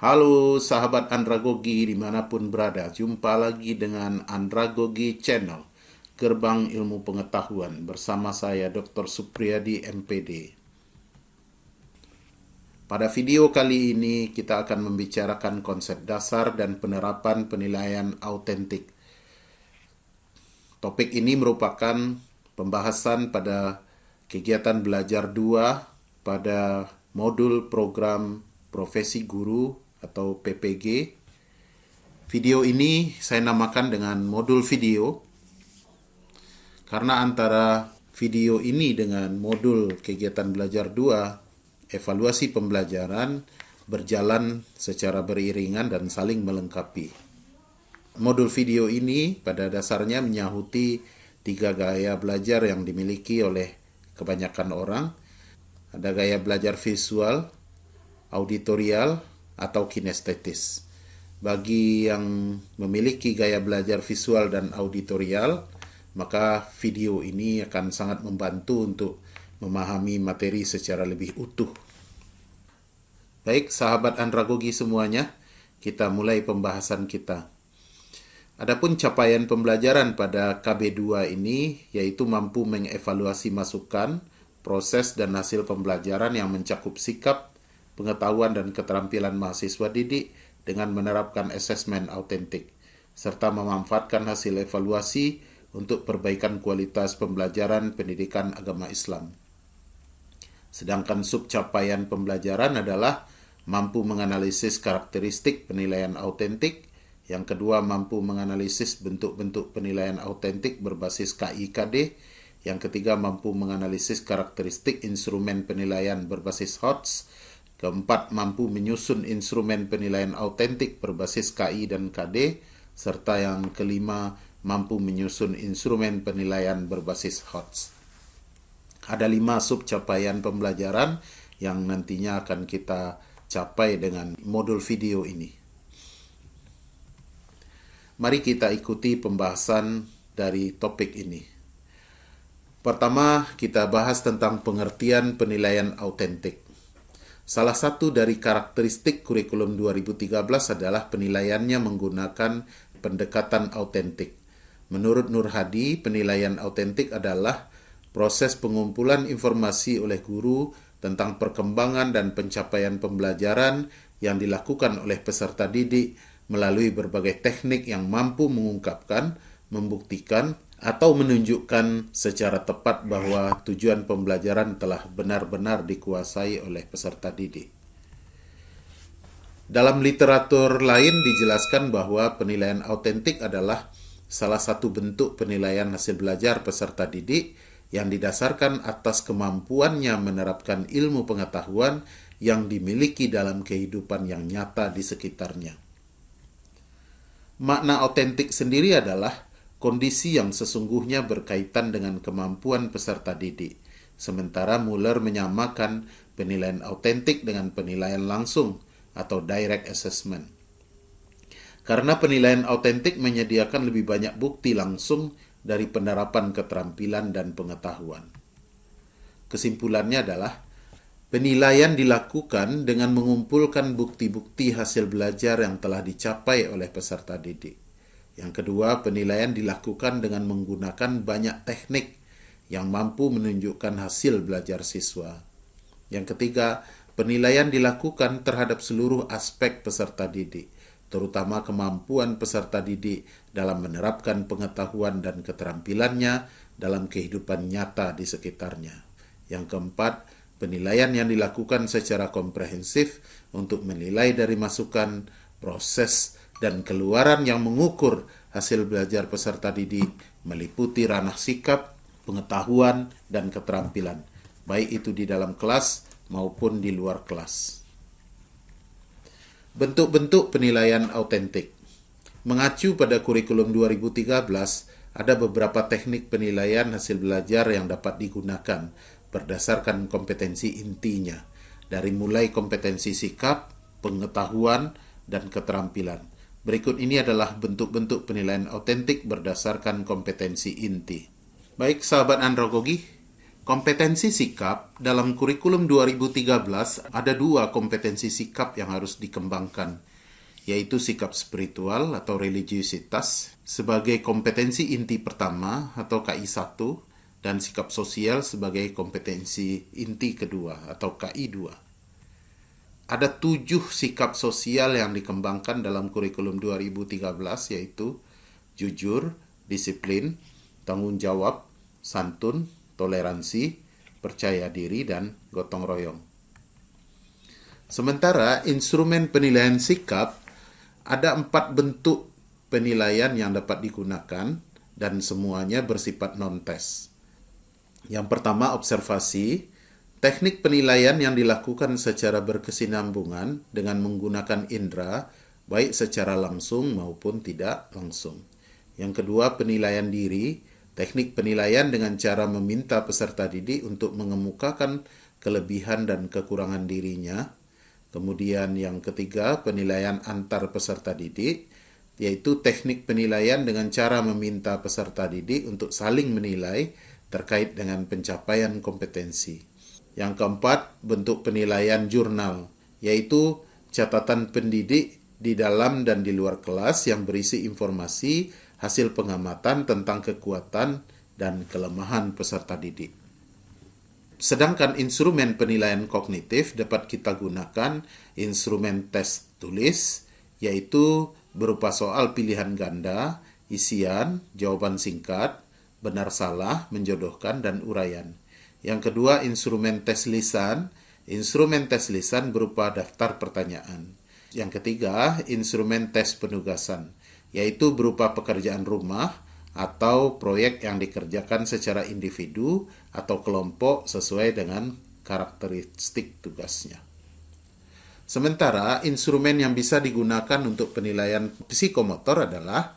Halo sahabat Andragogi dimanapun berada, jumpa lagi dengan Andragogi Channel, Gerbang Ilmu Pengetahuan, bersama saya Dr. Supriyadi MPD. Pada video kali ini kita akan membicarakan konsep dasar dan penerapan penilaian autentik. Topik ini merupakan pembahasan pada kegiatan belajar 2 pada modul program Profesi Guru atau PPG. Video ini saya namakan dengan modul video karena antara video ini dengan modul kegiatan belajar 2 evaluasi pembelajaran berjalan secara beriringan dan saling melengkapi. Modul video ini pada dasarnya menyahuti 3 gaya belajar yang dimiliki oleh kebanyakan orang. Ada gaya belajar visual, auditorial, atau kinestetis. Bagi yang memiliki gaya belajar visual dan auditorial, maka video ini akan sangat membantu untuk memahami materi secara lebih utuh. Baik, sahabat Andragogi semuanya, kita mulai pembahasan kita. Adapun capaian pembelajaran pada KB2 ini, yaitu mampu mengevaluasi masukan, proses dan hasil pembelajaran yang mencakup sikap, pengetahuan dan keterampilan mahasiswa didik dengan menerapkan asesmen autentik, serta memanfaatkan hasil evaluasi untuk perbaikan kualitas pembelajaran pendidikan agama Islam. Sedangkan subcapaian pembelajaran adalah mampu menganalisis karakteristik penilaian autentik, yang kedua mampu menganalisis bentuk-bentuk penilaian autentik berbasis KIKD, yang ketiga mampu menganalisis karakteristik instrumen penilaian berbasis HOTS, keempat mampu menyusun instrumen penilaian autentik berbasis KI dan KD, serta yang kelima mampu menyusun instrumen penilaian berbasis HOTS. Ada 5 subcapaian pembelajaran yang nantinya akan kita capai dengan modul video ini. Mari kita ikuti pembahasan dari topik ini. Pertama, kita bahas tentang pengertian penilaian autentik. Salah satu dari karakteristik kurikulum 2013 adalah penilaiannya menggunakan pendekatan autentik. Menurut Nur Hadi, penilaian autentik adalah proses pengumpulan informasi oleh guru tentang perkembangan dan pencapaian pembelajaran yang dilakukan oleh peserta didik melalui berbagai teknik yang mampu mengungkapkan, membuktikan, atau menunjukkan secara tepat bahwa tujuan pembelajaran telah benar-benar dikuasai oleh peserta didik. Dalam literatur lain dijelaskan bahwa penilaian autentik adalah salah satu bentuk penilaian hasil belajar peserta didik yang didasarkan atas kemampuannya menerapkan ilmu pengetahuan yang dimiliki dalam kehidupan yang nyata di sekitarnya. Makna autentik sendiri adalah kondisi yang sesungguhnya berkaitan dengan kemampuan peserta didik. Sementara Muller menyamakan penilaian autentik dengan penilaian langsung atau direct assessment. Karena penilaian autentik menyediakan lebih banyak bukti langsung dari penerapan keterampilan dan pengetahuan. Kesimpulannya adalah penilaian dilakukan dengan mengumpulkan bukti-bukti hasil belajar yang telah dicapai oleh peserta didik. Yang kedua, penilaian dilakukan dengan menggunakan banyak teknik yang mampu menunjukkan hasil belajar siswa. Yang ketiga, penilaian dilakukan terhadap seluruh aspek peserta didik, terutama kemampuan peserta didik dalam menerapkan pengetahuan dan keterampilannya dalam kehidupan nyata di sekitarnya. Yang keempat, penilaian yang dilakukan secara komprehensif untuk menilai dari masukan, proses, dan keluaran yang mengukur hasil belajar peserta didik meliputi ranah sikap, pengetahuan, dan keterampilan, baik itu di dalam kelas maupun di luar kelas. Bentuk-bentuk penilaian autentik. Mengacu pada kurikulum 2013, ada beberapa teknik penilaian hasil belajar yang dapat digunakan berdasarkan kompetensi intinya, dari mulai kompetensi sikap, pengetahuan, dan keterampilan. Berikut ini adalah bentuk-bentuk penilaian autentik berdasarkan kompetensi inti. Baik sahabat Andragogi, Kompetensi sikap dalam kurikulum 2013 ada 2 kompetensi sikap yang harus dikembangkan, yaitu sikap spiritual atau religiusitas sebagai kompetensi inti pertama atau KI1 dan sikap sosial sebagai kompetensi inti kedua atau KI2. Ada 7 sikap sosial yang dikembangkan dalam kurikulum 2013, yaitu jujur, disiplin, tanggung jawab, santun, toleransi, percaya diri, dan gotong royong. Sementara instrumen penilaian sikap ada 4 bentuk penilaian yang dapat digunakan dan semuanya bersifat non-tes. Yang pertama, observasi. Teknik penilaian yang dilakukan secara berkesinambungan dengan menggunakan indera, baik secara langsung maupun tidak langsung. Yang kedua, penilaian diri. Teknik penilaian dengan cara meminta peserta didik untuk mengemukakan kelebihan dan kekurangan dirinya. Kemudian yang ketiga, penilaian antar peserta didik, yaitu teknik penilaian dengan cara meminta peserta didik untuk saling menilai terkait dengan pencapaian kompetensi. Yang keempat, bentuk penilaian jurnal, yaitu catatan pendidik di dalam dan di luar kelas yang berisi informasi hasil pengamatan tentang kekuatan dan kelemahan peserta didik. Sedangkan instrumen penilaian kognitif dapat kita gunakan instrumen tes tulis, yaitu berupa soal pilihan ganda, isian, jawaban singkat, benar salah, menjodohkan, dan uraian. Yang kedua, instrumen tes lisan. Instrumen tes lisan berupa daftar pertanyaan. Yang ketiga, instrumen tes penugasan, yaitu berupa pekerjaan rumah atau proyek yang dikerjakan secara individu atau kelompok sesuai dengan karakteristik tugasnya. Sementara instrumen yang bisa digunakan untuk penilaian psikomotor adalah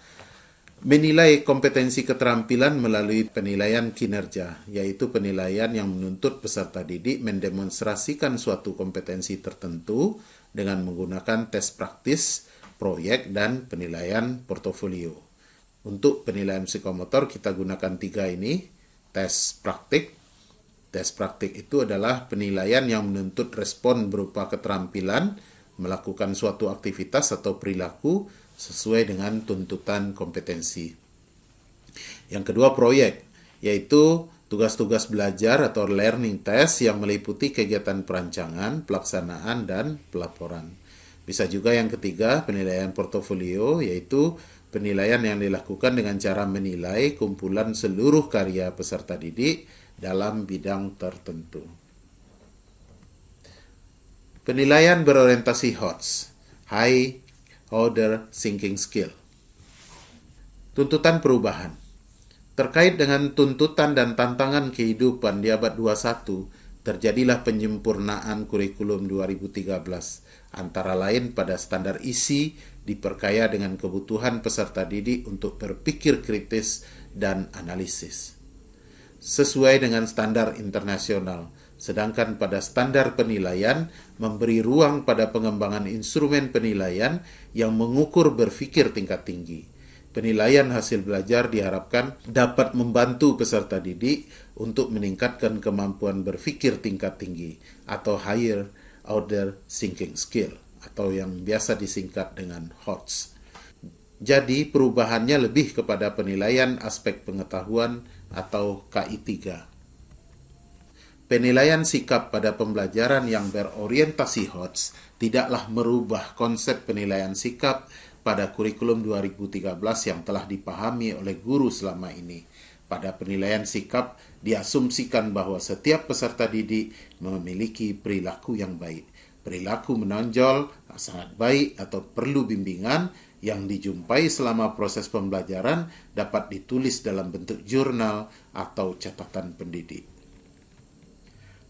menilai kompetensi keterampilan melalui penilaian kinerja, yaitu penilaian yang menuntut peserta didik mendemonstrasikan suatu kompetensi tertentu dengan menggunakan tes praktis, proyek, dan penilaian portofolio. Untuk penilaian psikomotor kita gunakan 3 ini. Tes praktik. Tes praktik itu adalah penilaian yang menuntut respon berupa keterampilan melakukan suatu aktivitas atau perilaku sesuai dengan tuntutan kompetensi. Yang kedua, proyek, yaitu tugas-tugas belajar atau learning test yang meliputi kegiatan perancangan, pelaksanaan, dan pelaporan. Bisa juga yang ketiga, penilaian portofolio, yaitu penilaian yang dilakukan dengan cara menilai kumpulan seluruh karya peserta didik dalam bidang tertentu. Penilaian berorientasi HOTS, High Order Thinking Skill. Tuntutan perubahan. Terkait dengan tuntutan dan tantangan kehidupan di abad 21, terjadilah penyempurnaan kurikulum 2013, antara lain pada standar isi diperkaya dengan kebutuhan peserta didik untuk berpikir kritis dan analisis sesuai dengan standar internasional, sedangkan pada standar penilaian memberi ruang pada pengembangan instrumen penilaian yang mengukur berpikir tingkat tinggi. Penilaian hasil belajar diharapkan dapat membantu peserta didik untuk meningkatkan kemampuan berpikir tingkat tinggi atau Higher Order Thinking Skill atau yang biasa disingkat dengan HOTS. Jadi perubahannya lebih kepada penilaian aspek pengetahuan atau KI3. Penilaian sikap pada pembelajaran yang berorientasi HOTS tidaklah merubah konsep penilaian sikap pada kurikulum 2013 yang telah dipahami oleh guru selama ini. Pada penilaian sikap, diasumsikan bahwa setiap peserta didik memiliki perilaku yang baik. Perilaku menonjol, sangat baik atau perlu bimbingan yang dijumpai selama proses pembelajaran dapat ditulis dalam bentuk jurnal atau catatan pendidik.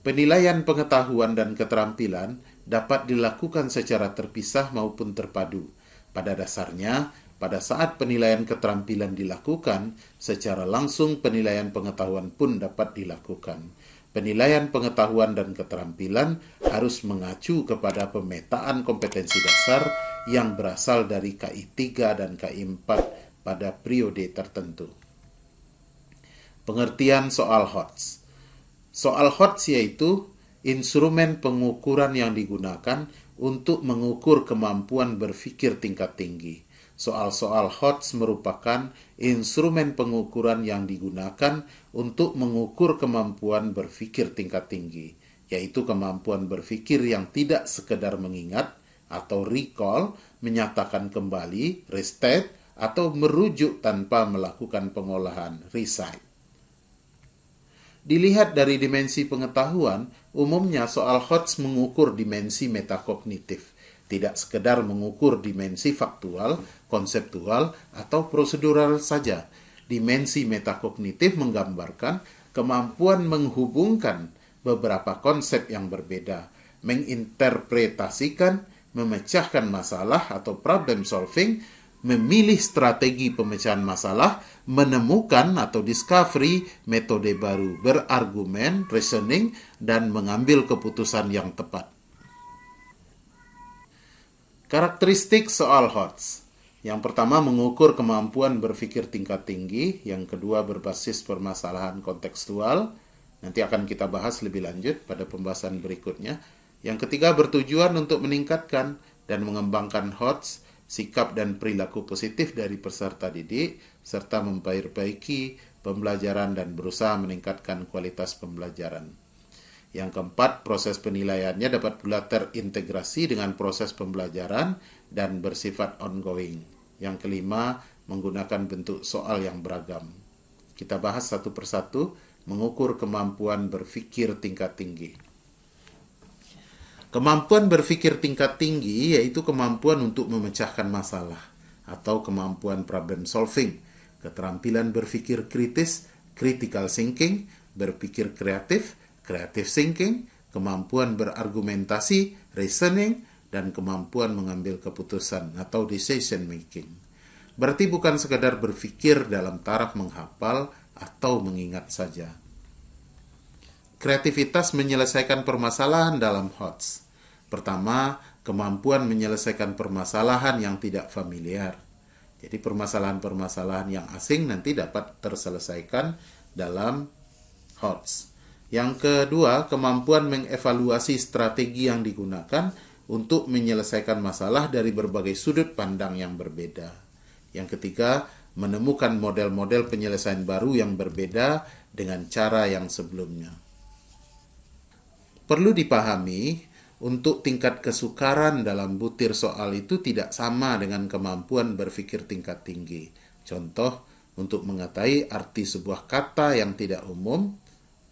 Penilaian pengetahuan dan keterampilan dapat dilakukan secara terpisah maupun terpadu. Pada dasarnya, pada saat penilaian keterampilan dilakukan, secara langsung penilaian pengetahuan pun dapat dilakukan. Penilaian pengetahuan dan keterampilan harus mengacu kepada pemetaan kompetensi dasar yang berasal dari KI 3 dan KI 4 pada periode tertentu. Pengertian soal HOTS. Soal HOTS yaitu instrumen pengukuran yang digunakan untuk mengukur kemampuan berpikir tingkat tinggi. Soal-soal HOTS merupakan instrumen pengukuran yang digunakan untuk mengukur kemampuan berpikir tingkat tinggi, yaitu kemampuan berpikir yang tidak sekedar mengingat atau recall, menyatakan kembali, restate, atau merujuk tanpa melakukan pengolahan, recite. Dilihat dari dimensi pengetahuan, umumnya soal HOTS mengukur dimensi metakognitif, tidak sekedar mengukur dimensi faktual, konseptual, atau prosedural saja. Dimensi metakognitif menggambarkan kemampuan menghubungkan beberapa konsep yang berbeda, menginterpretasikan, memecahkan masalah atau problem solving, memilih strategi pemecahan masalah, menemukan atau discovery metode baru, berargumen, reasoning, dan mengambil keputusan yang tepat. Karakteristik soal HOTS. Yang pertama, mengukur kemampuan berpikir tingkat tinggi. Yang kedua, berbasis permasalahan kontekstual. Nanti akan kita bahas lebih lanjut pada pembahasan berikutnya. Yang ketiga, bertujuan untuk meningkatkan dan mengembangkan HOTS, sikap dan perilaku positif dari peserta didik, serta memperbaiki pembelajaran dan berusaha meningkatkan kualitas pembelajaran. Yang keempat, proses penilaiannya dapat pula terintegrasi dengan proses pembelajaran dan bersifat ongoing. Yang kelima, menggunakan bentuk soal yang beragam. Kita bahas satu persatu, mengukur kemampuan berpikir tingkat tinggi. Kemampuan berpikir tingkat tinggi yaitu kemampuan untuk memecahkan masalah atau kemampuan problem solving, keterampilan berpikir kritis, critical thinking, berpikir kreatif, creative thinking, kemampuan berargumentasi, reasoning, dan kemampuan mengambil keputusan atau decision making. Berarti bukan sekadar berpikir dalam taraf menghafal atau mengingat saja. Kreativitas menyelesaikan permasalahan dalam HOTS. Pertama, kemampuan menyelesaikan permasalahan yang tidak familiar. Jadi permasalahan-permasalahan yang asing nanti dapat terselesaikan dalam HOTS. Yang kedua, kemampuan mengevaluasi strategi yang digunakan untuk menyelesaikan masalah dari berbagai sudut pandang yang berbeda. Yang ketiga, menemukan model-model penyelesaian baru yang berbeda dengan cara yang sebelumnya. Perlu dipahami, untuk tingkat kesukaran dalam butir soal itu tidak sama dengan kemampuan berpikir tingkat tinggi. Contoh, untuk mengetahui arti sebuah kata yang tidak umum,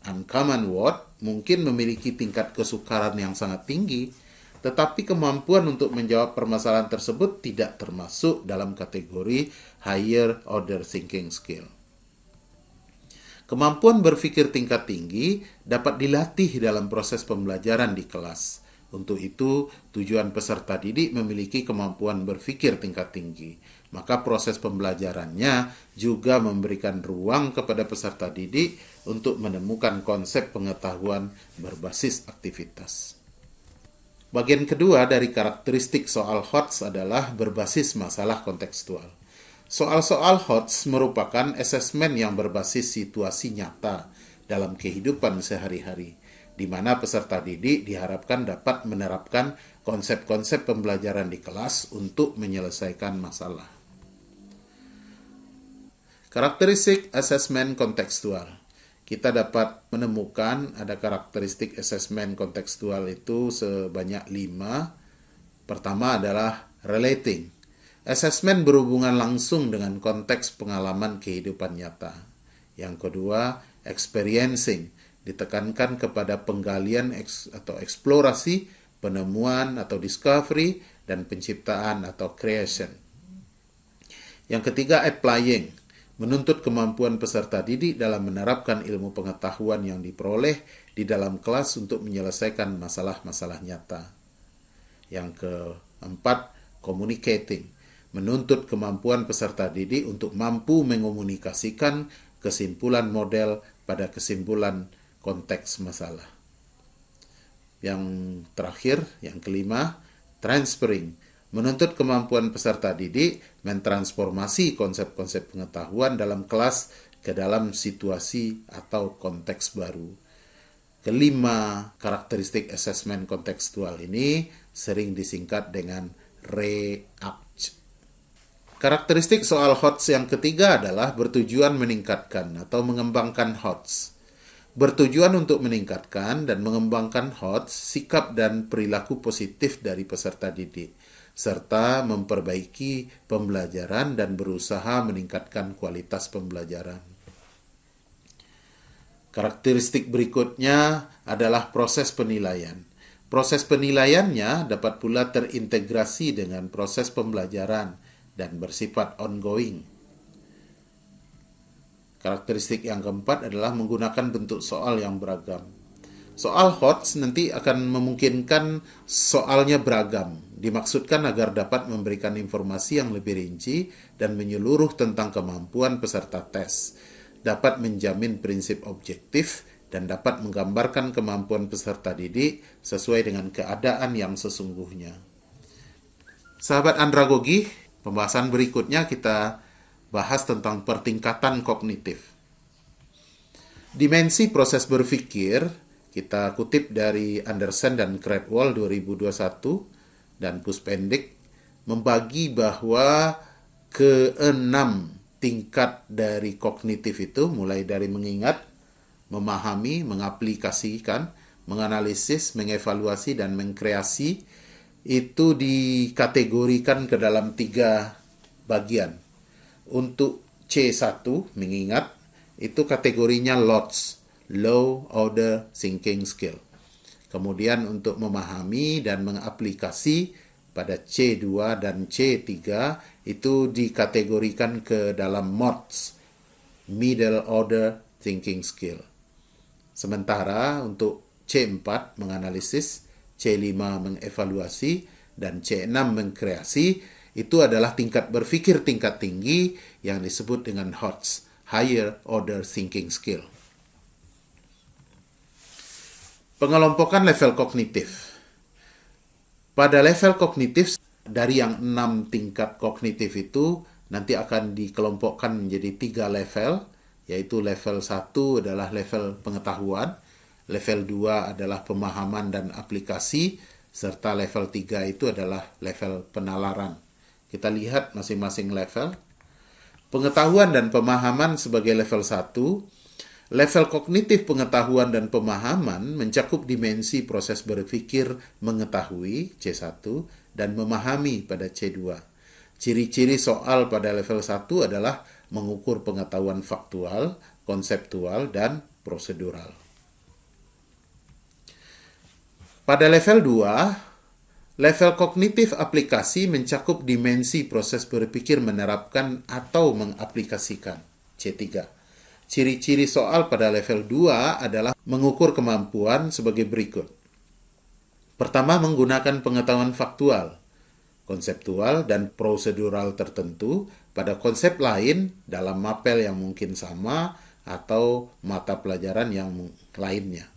uncommon word, mungkin memiliki tingkat kesukaran yang sangat tinggi, tetapi kemampuan untuk menjawab permasalahan tersebut tidak termasuk dalam kategori higher order thinking skill. Kemampuan berpikir tingkat tinggi dapat dilatih dalam proses pembelajaran di kelas. Untuk itu, tujuan peserta didik memiliki kemampuan berpikir tingkat tinggi. Maka proses pembelajarannya juga memberikan ruang kepada peserta didik untuk menemukan konsep pengetahuan berbasis aktivitas. Bagian kedua dari karakteristik soal HOTS adalah berbasis masalah kontekstual. Soal-soal HOTS merupakan asesmen yang berbasis situasi nyata dalam kehidupan sehari-hari, di mana peserta didik diharapkan dapat menerapkan konsep-konsep pembelajaran di kelas untuk menyelesaikan masalah. Karakteristik asesmen kontekstual. Kita dapat menemukan ada karakteristik asesmen kontekstual itu sebanyak 5. Pertama adalah relating. Asesmen berhubungan langsung dengan konteks pengalaman kehidupan nyata. Yang kedua, experiencing. Ditekankan kepada penggalian atau eksplorasi, penemuan atau discovery, dan penciptaan atau creation. Yang ketiga, applying. Menuntut kemampuan peserta didik dalam menerapkan ilmu pengetahuan yang diperoleh di dalam kelas untuk menyelesaikan masalah-masalah nyata. Yang keempat, communicating. Menuntut kemampuan peserta didik untuk mampu mengomunikasikan kesimpulan model pada kesimpulan konteks masalah. Yang terakhir, yang kelima, transferring. Menuntut kemampuan peserta didik mentransformasi konsep-konsep pengetahuan dalam kelas ke dalam situasi atau konteks baru. Kelima karakteristik asesmen kontekstual ini sering disingkat dengan REACT. Karakteristik soal HOTS yang ketiga adalah bertujuan meningkatkan atau mengembangkan HOTS. Bertujuan untuk meningkatkan dan mengembangkan HOTS, sikap dan perilaku positif dari peserta didik, serta memperbaiki pembelajaran dan berusaha meningkatkan kualitas pembelajaran. Karakteristik berikutnya adalah proses penilaian. Proses penilaiannya dapat pula terintegrasi dengan proses pembelajaran dan bersifat ongoing. Karakteristik yang keempat adalah menggunakan bentuk soal yang beragam. Soal HOTS nanti akan memungkinkan soalnya beragam. Dimaksudkan agar dapat memberikan informasi yang lebih rinci dan menyeluruh tentang kemampuan peserta tes, dapat menjamin prinsip objektif, dan dapat menggambarkan kemampuan peserta didik sesuai dengan keadaan yang sesungguhnya. Sahabat andragogi, pembahasan berikutnya kita bahas tentang pertingkatan kognitif. Dimensi proses berpikir kita kutip dari Anderson dan Cradwell 2021 dan Puspendik membagi bahwa keenam tingkat dari kognitif itu mulai dari mengingat, memahami, mengaplikasikan, menganalisis, mengevaluasi, dan mengkreasi itu dikategorikan ke dalam 3 bagian. Untuk C1, mengingat, itu kategorinya LOTS, Low Order Thinking Skill. Kemudian untuk memahami dan mengaplikasi pada C2 dan C3 itu dikategorikan ke dalam MOTS, Middle Order Thinking Skill. Sementara untuk C4 menganalisis, C5 mengevaluasi, dan C6 mengkreasi, itu adalah tingkat berpikir tingkat tinggi yang disebut dengan HOTS, Higher Order Thinking Skill. Pengelompokan level kognitif. Pada level kognitif, dari yang 6 tingkat kognitif itu nanti akan dikelompokkan menjadi 3 level, yaitu level 1 adalah level pengetahuan, level 2 adalah pemahaman dan aplikasi, serta level 3 itu adalah level penalaran. Kita lihat masing-masing level. Pengetahuan dan pemahaman sebagai level 1, level kognitif pengetahuan dan pemahaman mencakup dimensi proses berpikir mengetahui, C1, dan memahami pada C2. Ciri-ciri soal pada level 1 adalah mengukur pengetahuan faktual, konseptual, dan prosedural. Pada level 2, level kognitif aplikasi mencakup dimensi proses berpikir menerapkan atau mengaplikasikan, C3. Ciri-ciri soal pada level 2 adalah mengukur kemampuan sebagai berikut. Pertama, menggunakan pengetahuan faktual, konseptual, dan prosedural tertentu pada konsep lain dalam mapel yang mungkin sama atau mata pelajaran yang lainnya.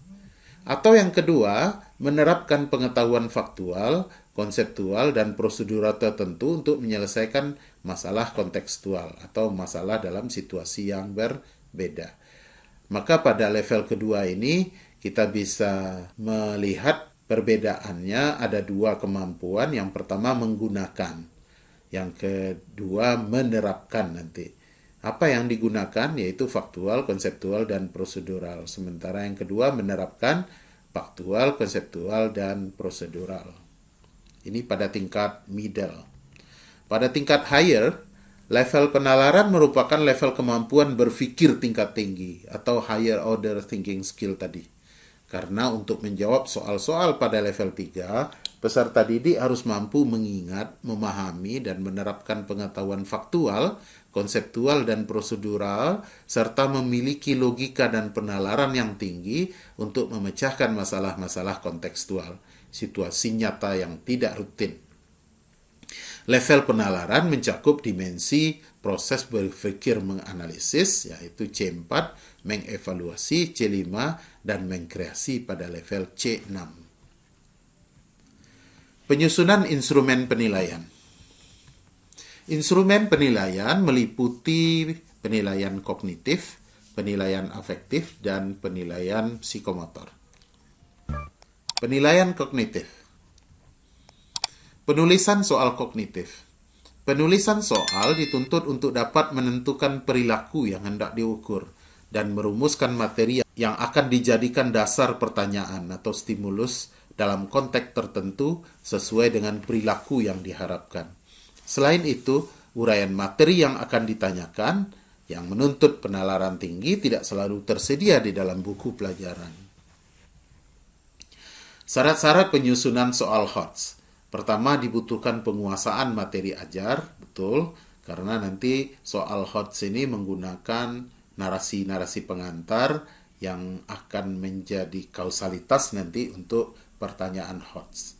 Atau yang kedua, menerapkan pengetahuan faktual, konseptual, dan prosedural tertentu untuk menyelesaikan masalah kontekstual atau masalah dalam situasi yang berbeda. Maka pada level kedua ini kita bisa melihat perbedaannya ada 2 kemampuan. Yang pertama menggunakan, yang kedua menerapkan nanti. Apa yang digunakan yaitu faktual, konseptual, dan prosedural. Sementara yang kedua menerapkan faktual, konseptual, dan prosedural. Ini pada tingkat middle. Pada tingkat higher, level penalaran merupakan level kemampuan berpikir tingkat tinggi atau higher order thinking skill tadi. Karena untuk menjawab soal-soal pada level 3, peserta didik harus mampu mengingat, memahami, dan menerapkan pengetahuan faktual, konseptual, dan prosedural, serta memiliki logika dan penalaran yang tinggi untuk memecahkan masalah-masalah kontekstual, situasi nyata yang tidak rutin. Level penalaran mencakup dimensi proses berpikir menganalisis, yaitu C4, mengevaluasi, C5, dan mengkreasi pada level C6. Penyusunan instrumen penilaian. Instrumen penilaian meliputi penilaian kognitif, penilaian afektif, dan penilaian psikomotor. Penilaian kognitif. Penulisan soal kognitif. Penulisan soal dituntut untuk dapat menentukan perilaku yang hendak diukur dan merumuskan materi yang akan dijadikan dasar pertanyaan atau stimulus dalam konteks tertentu sesuai dengan perilaku yang diharapkan. Selain itu, uraian materi yang akan ditanyakan yang menuntut penalaran tinggi tidak selalu tersedia di dalam buku pelajaran. Syarat-syarat penyusunan soal HOTS. Pertama, dibutuhkan penguasaan materi ajar, betul, karena nanti soal HOTS ini menggunakan narasi-narasi pengantar yang akan menjadi kausalitas nanti untuk pertanyaan HOTS.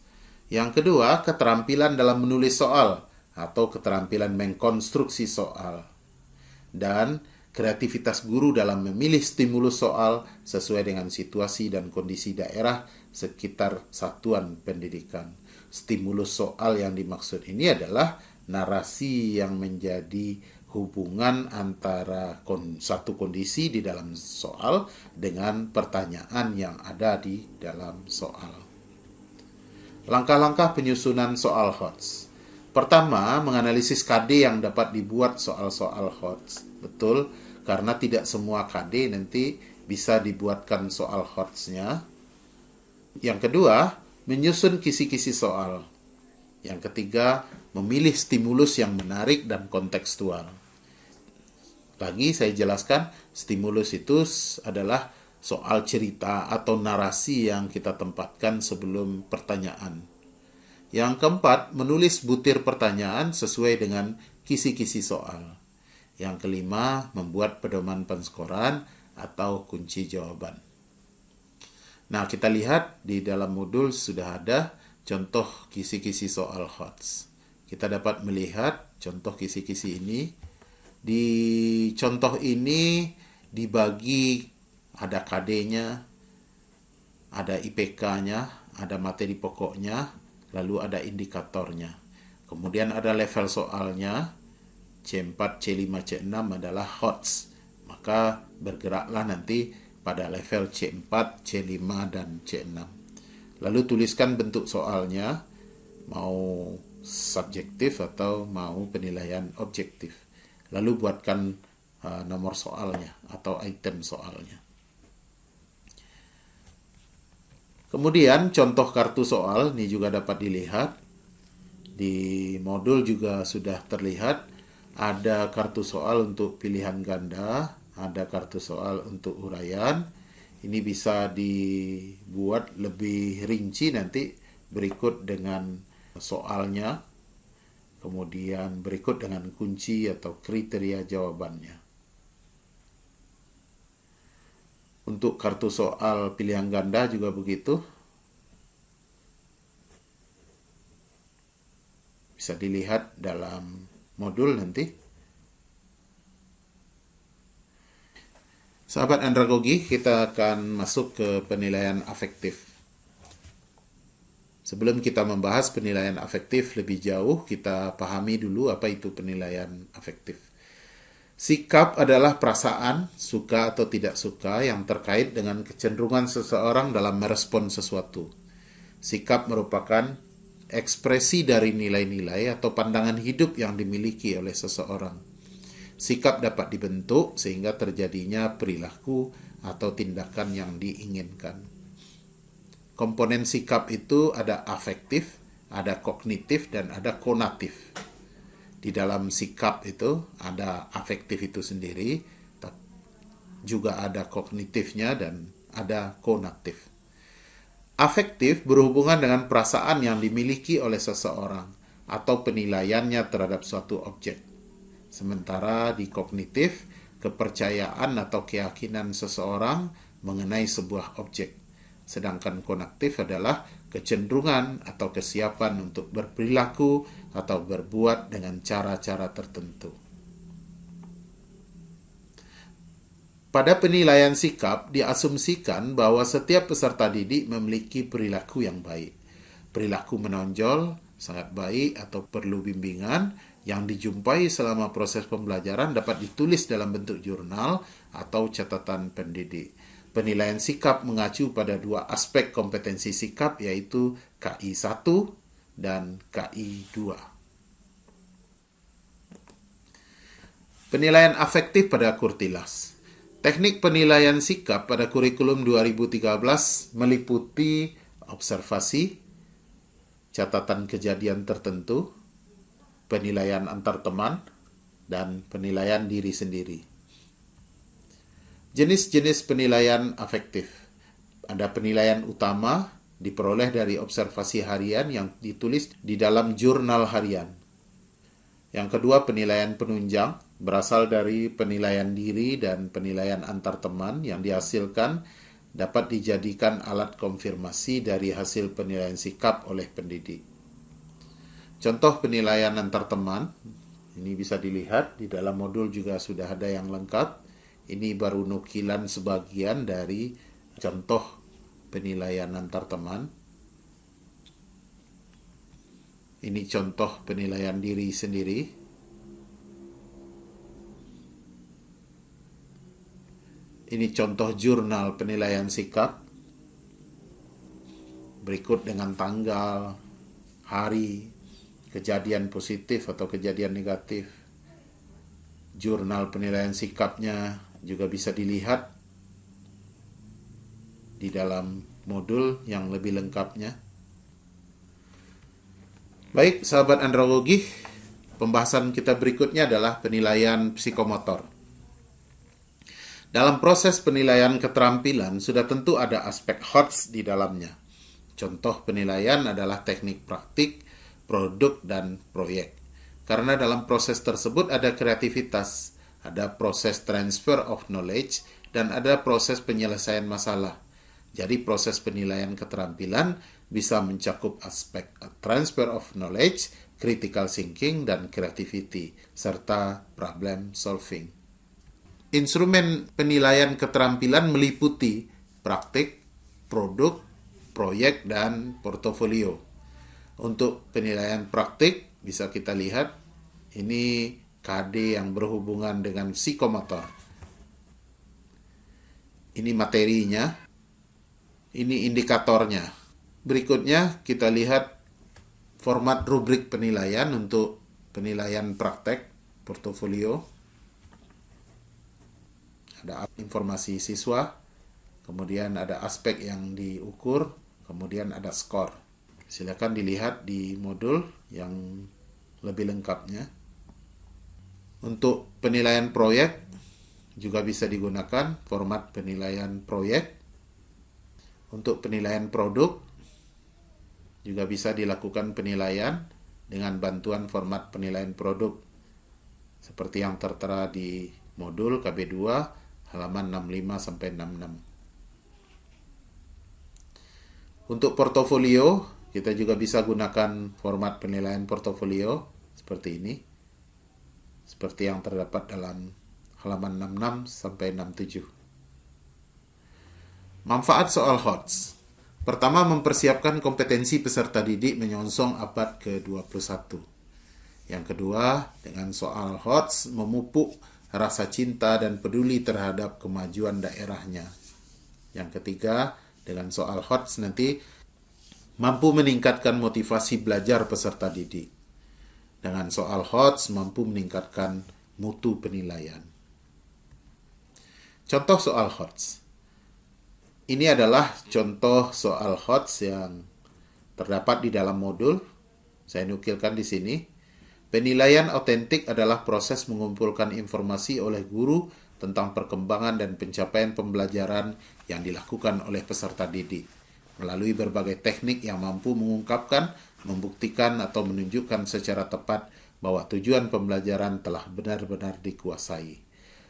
Yang kedua, keterampilan dalam menulis soal atau keterampilan mengkonstruksi soal. Dan kreativitas guru dalam memilih stimulus soal sesuai dengan situasi dan kondisi daerah sekitar satuan pendidikan. Stimulus soal yang dimaksud ini adalah narasi yang menjadi hubungan antara satu kondisi di dalam soal dengan pertanyaan yang ada di dalam soal. Langkah-langkah penyusunan soal HOTS. Pertama, menganalisis KD yang dapat dibuat soal-soal HOTS. Betul, karena tidak semua KD nanti bisa dibuatkan soal HOTS-nya. Yang kedua, menyusun kisi-kisi soal. Yang ketiga, memilih stimulus yang menarik dan kontekstual. Lagi saya jelaskan, stimulus itu adalah soal cerita atau narasi yang kita tempatkan sebelum pertanyaan. Yang keempat, menulis butir pertanyaan sesuai dengan kisi-kisi soal. Yang kelima, membuat pedoman penskoran atau kunci jawaban. Nah, kita lihat di dalam modul sudah ada contoh kisi-kisi soal HOTS. Kita dapat melihat contoh kisi-kisi ini. Di contoh ini dibagi ada KD-nya, ada IPK-nya, ada materi pokoknya, lalu ada indikatornya. Kemudian ada level soalnya, C4, C5, C6 adalah HOTS. Maka bergeraklah nanti pada level C4, C5, dan C6. Lalu tuliskan bentuk soalnya, mau subjektif atau mau penilaian objektif. Lalu buatkan nomor soalnya atau item soalnya. Kemudian contoh kartu soal ini juga dapat dilihat. Di modul juga sudah terlihat ada kartu soal untuk pilihan ganda, ada kartu soal untuk uraian. Ini bisa dibuat lebih rinci nanti berikut dengan soalnya, kemudian berikut dengan kunci atau kriteria jawabannya. Untuk kartu soal pilihan ganda juga begitu. Bisa dilihat dalam modul nanti. Sahabat andragogi, kita akan masuk ke penilaian afektif. Sebelum kita membahas penilaian afektif lebih jauh, kita pahami dulu apa itu penilaian afektif. Sikap adalah perasaan, suka atau tidak suka, yang terkait dengan kecenderungan seseorang dalam merespon sesuatu. Sikap merupakan ekspresi dari nilai-nilai atau pandangan hidup yang dimiliki oleh seseorang. Sikap dapat dibentuk sehingga terjadinya perilaku atau tindakan yang diinginkan. Komponen sikap itu ada afektif, ada kognitif, dan ada konatif. Di dalam sikap itu ada afektif itu sendiri, juga ada kognitifnya dan ada konatif. Afektif berhubungan dengan perasaan yang dimiliki oleh seseorang atau penilaiannya terhadap suatu objek. Sementara di kognitif, kepercayaan atau keyakinan seseorang mengenai sebuah objek. Sedangkan konatif adalah kecenderungan atau kesiapan untuk berperilaku atau berbuat dengan cara-cara tertentu. Pada penilaian sikap, diasumsikan bahwa setiap peserta didik memiliki perilaku yang baik. Perilaku menonjol, sangat baik atau perlu bimbingan, yang dijumpai selama proses pembelajaran dapat ditulis dalam bentuk jurnal atau catatan pendidik. Penilaian sikap mengacu pada dua aspek kompetensi sikap, yaitu KI 1 dan KI 2. Penilaian afektif pada Kurtilas. Teknik penilaian sikap pada kurikulum 2013 meliputi observasi, catatan kejadian tertentu, penilaian antar teman, dan penilaian diri sendiri. Jenis-jenis penilaian afektif. Ada penilaian utama diperoleh dari observasi harian yang ditulis di dalam jurnal harian. Yang kedua, penilaian penunjang berasal dari penilaian diri dan penilaian antar teman yang dihasilkan dapat dijadikan alat konfirmasi dari hasil penilaian sikap oleh pendidik. Contoh penilaian antar teman, ini bisa dilihat di dalam modul juga sudah ada yang lengkap. Ini baru nukilan sebagian dari contoh penilaian antar teman. Ini contoh penilaian diri sendiri. Ini contoh jurnal penilaian sikap. Berikut dengan tanggal, hari, kejadian positif atau kejadian negatif. Jurnal penilaian sikapnya juga bisa dilihat di dalam modul yang lebih lengkapnya. Baik, sahabat andragogi, pembahasan kita berikutnya adalah penilaian psikomotor. Dalam proses penilaian keterampilan, sudah tentu ada aspek HOTS di dalamnya. Contoh penilaian adalah teknik praktik, produk, dan proyek. Karena dalam proses tersebut ada kreativitas, ada proses transfer of knowledge, dan ada proses penyelesaian masalah. Jadi proses penilaian keterampilan bisa mencakup aspek transfer of knowledge, critical thinking, dan creativity, serta problem solving. Instrumen penilaian keterampilan meliputi praktik, produk, proyek, dan portofolio. Untuk penilaian praktik bisa kita lihat, ini KD yang berhubungan dengan psikomotor. Ini materinya, ini indikatornya. Berikutnya kita lihat format rubrik penilaian untuk penilaian praktek portofolio. Ada informasi siswa, kemudian ada aspek yang diukur, kemudian ada skor. Silakan dilihat di modul yang lebih lengkapnya. Untuk penilaian proyek juga bisa digunakan format penilaian proyek. Untuk penilaian produk juga bisa dilakukan penilaian dengan bantuan format penilaian produk seperti yang tertera di modul KB2 halaman 65 sampai 66. Untuk portofolio, kita juga bisa gunakan format penilaian portofolio seperti ini. Seperti yang terdapat dalam halaman 66 sampai 67. Manfaat soal HOTS. Pertama, mempersiapkan kompetensi peserta didik menyongsong abad ke-21. Yang kedua, dengan soal HOTS memupuk rasa cinta dan peduli terhadap kemajuan daerahnya. Yang ketiga, dengan soal HOTS nanti mampu meningkatkan motivasi belajar peserta didik. Dengan soal HOTS mampu meningkatkan mutu penilaian. Contoh soal HOTS. Ini adalah contoh soal HOTS yang terdapat di dalam modul. Saya nukilkan di sini. Penilaian otentik adalah proses mengumpulkan informasi oleh guru tentang perkembangan dan pencapaian pembelajaran yang dilakukan oleh peserta didik melalui berbagai teknik yang mampu mengungkapkan, membuktikan, atau menunjukkan secara tepat bahwa tujuan pembelajaran telah benar-benar dikuasai.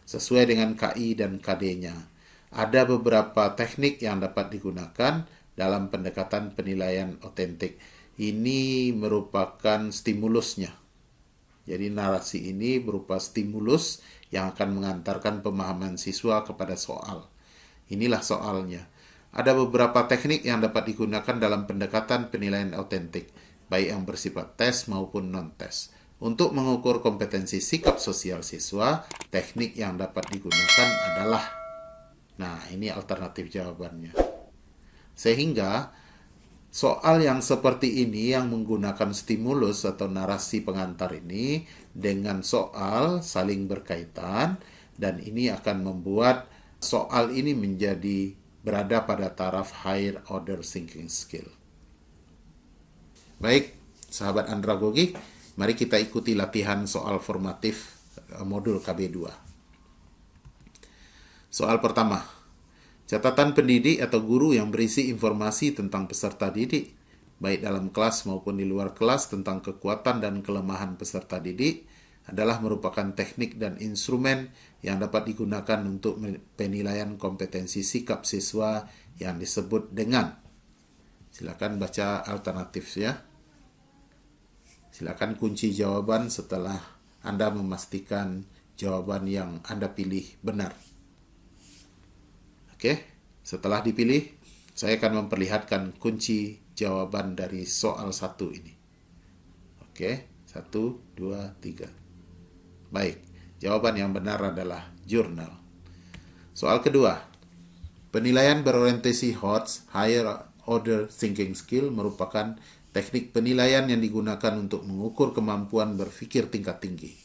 Sesuai dengan KI dan KD-nya, ada beberapa teknik yang dapat digunakan dalam pendekatan penilaian otentik. Ini merupakan stimulusnya. Jadi narasi ini berupa stimulus yang akan mengantarkan pemahaman siswa kepada soal. Inilah soalnya. Ada beberapa teknik yang dapat digunakan dalam pendekatan penilaian otentik, baik yang bersifat tes maupun non-tes. Untuk mengukur kompetensi sikap sosial siswa, teknik yang dapat digunakan adalah Nah, ini alternatif jawabannya. Sehingga soal yang seperti ini yang menggunakan stimulus atau narasi pengantar ini dengan soal saling berkaitan, dan ini akan membuat soal ini menjadi berada pada taraf higher order thinking skill. Baik, sahabat andragogi, mari kita ikuti latihan soal formatif modul KB2. Soal pertama, catatan pendidik atau guru yang berisi informasi tentang peserta didik, baik dalam kelas maupun di luar kelas, tentang kekuatan dan kelemahan peserta didik, adalah merupakan teknik dan instrumen yang dapat digunakan untuk penilaian kompetensi sikap siswa yang disebut dengan. Silakan baca alternatif ya. Silakan kunci jawaban setelah Anda memastikan jawaban yang Anda pilih benar. Oke, setelah dipilih, saya akan memperlihatkan kunci jawaban dari soal 1 ini. Oke, 1, 2, 3. Baik, jawaban yang benar adalah jurnal. Soal kedua, penilaian berorientasi HOTS, Higher Order Thinking Skill, merupakan teknik penilaian yang digunakan untuk mengukur kemampuan berpikir tingkat tinggi.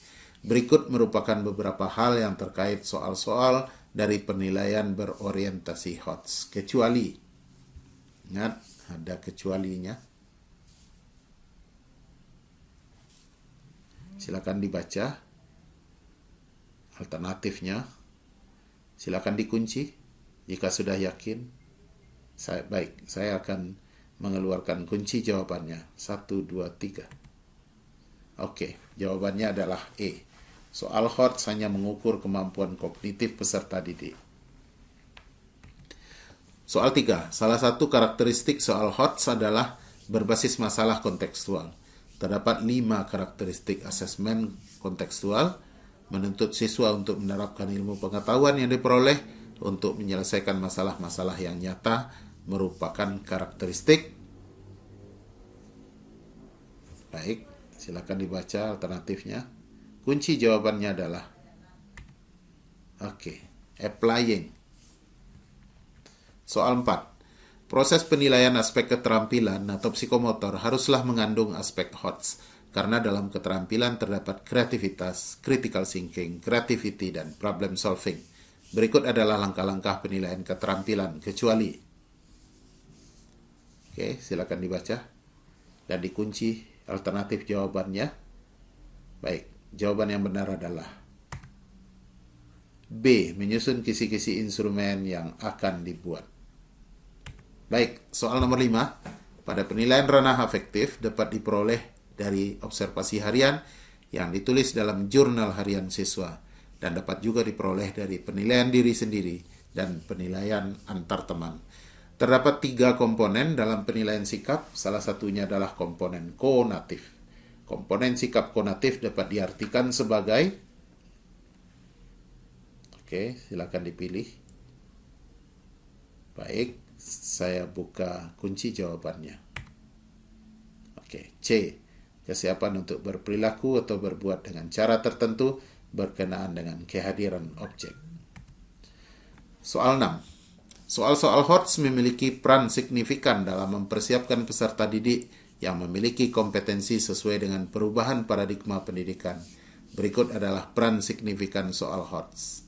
Berikut merupakan beberapa hal yang terkait soal-soal dari penilaian berorientasi HOTS. Kecuali, ingat ada kecualinya. Silakan dibaca alternatifnya. Silakan dikunci jika sudah yakin. Saya akan mengeluarkan kunci jawabannya. 1, 2, 3. Oke, jawabannya adalah E. Soal HOTS hanya mengukur kemampuan kognitif peserta didik. Soal 3. Salah satu karakteristik soal HOTS adalah berbasis masalah kontekstual. Terdapat 5 karakteristik asesmen kontekstual, menuntut siswa untuk menerapkan ilmu pengetahuan yang diperoleh untuk menyelesaikan masalah-masalah yang nyata, merupakan karakteristik. Baik, silakan dibaca alternatifnya. Kunci jawabannya adalah applying. Soal 4. Proses penilaian aspek keterampilan atau psikomotor haruslah mengandung aspek HOTS, karena dalam keterampilan terdapat kreativitas, critical thinking, creativity, dan problem solving. Berikut adalah langkah-langkah penilaian keterampilan, kecuali. Oke, silakan dibaca dan dikunci alternatif jawabannya. Baik, jawaban yang benar adalah B. Menyusun kisi-kisi instrumen yang akan dibuat. Baik, soal nomor 5. Pada penilaian ranah afektif dapat diperoleh dari observasi harian yang ditulis dalam jurnal harian siswa, dan dapat juga diperoleh dari penilaian diri sendiri dan penilaian antar teman. Terdapat 3 komponen dalam penilaian sikap, salah satunya adalah komponen konatif. Komponen sikap konatif dapat diartikan sebagai, silakan dipilih. Baik, saya buka kunci jawabannya. C. Kesiapan untuk berperilaku atau berbuat dengan cara tertentu berkenaan dengan kehadiran objek. Soal 6. Soal-soal HOTS memiliki peran signifikan dalam mempersiapkan peserta didik yang memiliki kompetensi sesuai dengan perubahan paradigma pendidikan. Berikut adalah peran signifikan soal HOTS.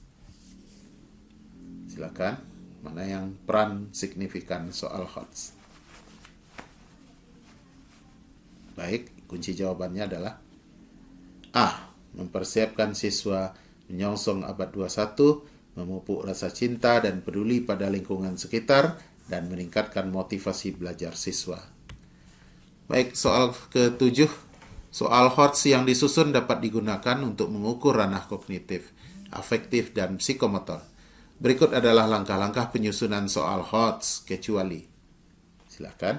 Silakan, mana yang peran signifikan soal HOTS? Baik, kunci jawabannya adalah A. Mempersiapkan siswa menyongsong abad 21, memupuk rasa cinta dan peduli pada lingkungan sekitar, dan meningkatkan motivasi belajar siswa. Baik, soal ke-7. Soal HOTS yang disusun dapat digunakan untuk mengukur ranah kognitif, afektif, dan psikomotor. Berikut adalah langkah-langkah penyusunan soal HOTS, kecuali. Silakan.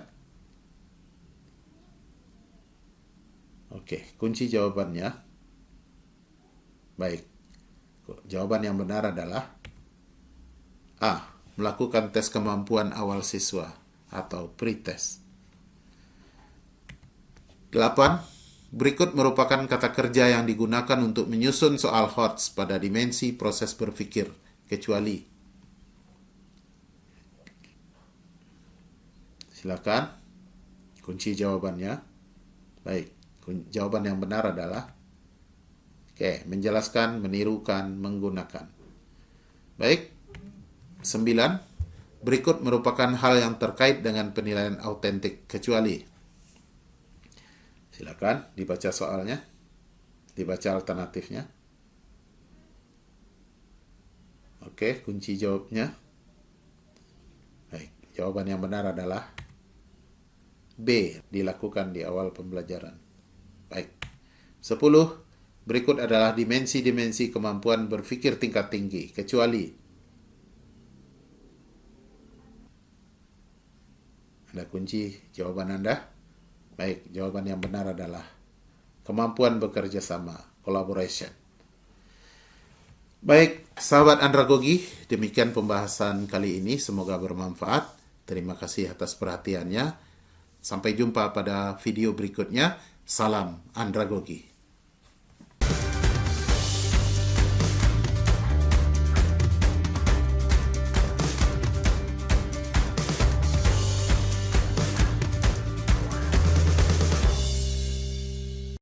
Kunci jawabannya. Baik, jawaban yang benar adalah A. Melakukan tes kemampuan awal siswa atau pretest. 8. Berikut merupakan kata kerja yang digunakan untuk menyusun soal HOTS pada dimensi proses berpikir, kecuali. Silakan. Kunci jawabannya. Baik, jawaban yang benar adalah menjelaskan, menirukan, menggunakan. Baik, 9. Berikut merupakan hal yang terkait dengan penilaian autentik kecuali. Silakan dibaca soalnya, dibaca alternatifnya. Oke, kunci jawabnya. Baik, jawaban yang benar adalah B, dilakukan di awal pembelajaran. Baik. 10. Berikut adalah dimensi-dimensi kemampuan berpikir tingkat tinggi, kecuali. Ada kunci jawaban Anda? Baik, jawaban yang benar adalah kemampuan bekerja sama, collaboration. Baik, sahabat Andragogi, demikian pembahasan kali ini. Semoga bermanfaat. Terima kasih atas perhatiannya. Sampai jumpa pada video berikutnya. Salam Andragogi.